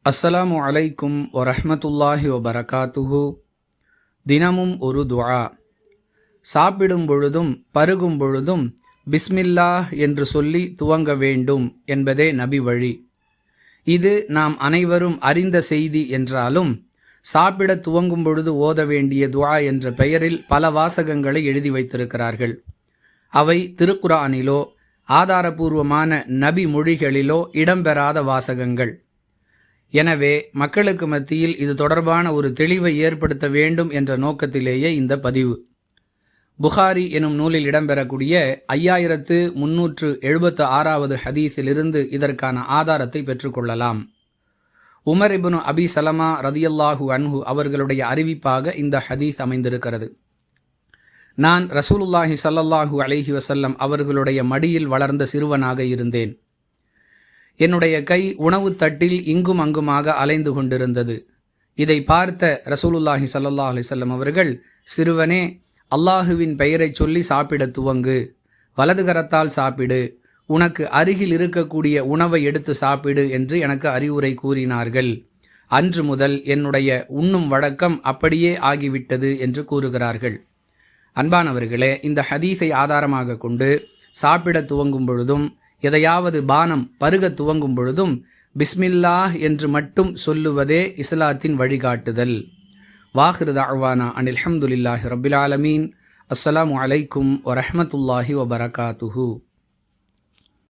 அஸ்ஸலாமு அலைக்கும் வரஹ்மத்துல்லாஹி வபரகாத்துஹு. தினமும் ஒரு துஆ. சாப்பிடும் பொழுதும் பருகும் பொழுதும் பிஸ்மில்லாஹ் என்று சொல்லி துவங்க வேண்டும் என்பதே நபி வழி. இது நாம் அனைவரும் அறிந்த செய்தி என்றாலும் சாப்பிட துவங்கும் பொழுது ஓத வேண்டிய துஆ என்ற பெயரில் பல வாசகங்களை எழுதி வைத்திருக்கிறார்கள். அவை திருக்குர்ஆனிலோ ஆதாரபூர்வமான நபி மொழிகளிலோ இடம்பெறாத வாசகங்கள். எனவே மக்களுக்கு மத்தியில் இது தொடர்பான ஒரு தெளிவை ஏற்படுத்த வேண்டும் என்ற நோக்கத்திலேயே இந்த பதிவு. புகாரி எனும் நூலில் இடம்பெறக்கூடிய 5376வது ஹதீஸிலிருந்து இதற்கான ஆதாரத்தை பெற்றுக்கொள்ளலாம். உமர் இப்னு அபி சலமா ரதியல்லாஹு அன்ஹு அவர்களுடைய அறிவிப்பாக இந்த ஹதீஸ் அமைந்திருக்கிறது. நான் ரசூலுல்லாஹி ஸல்லல்லாஹு அலைஹி வஸல்லம் அவர்களுடைய மடியில் வளர்ந்த சிறுவனாக இருந்தேன். என்னுடைய கை உணவு தட்டில் இங்கும் அங்குமாக அலைந்து கொண்டிருந்தது. இதை பார்த்த ரசூலுல்லாஹி ஸல்லல்லாஹு அலைஹி வஸல்லம் அவர்கள், சிறுவனே, அல்லாஹுவின் பெயரை சொல்லி சாப்பிட துவங்கு, வலது கரத்தால் சாப்பிடு, உனக்கு அருகில் இருக்கக்கூடிய உணவை எடுத்து சாப்பிடு என்று எனக்கு அறிவுரை கூறினார்கள். அன்று முதல் என்னுடைய உண்ணும் வழக்கம் அப்படியே ஆகிவிட்டது என்று கூறுகிறார்கள். அன்பானவர்களே, இந்த ஹதீஸை ஆதாரமாக கொண்டு சாப்பிட துவங்கும் பொழுதும் எதையாவது பானம் பருக துவங்கும் பொழுதும் பிஸ்மில்லாஹ் என்று மட்டும் சொல்லுவதே இஸ்லாத்தின் வழிகாட்டுதல். வாஹிரு தஅவானா அனில் ஹம்துலில்லாஹி ரப்பில் ஆலமீன். அஸ்ஸலாமு அலைக்கும் வரஹ்மத்துல்லாஹி வபரகாத்துஹு.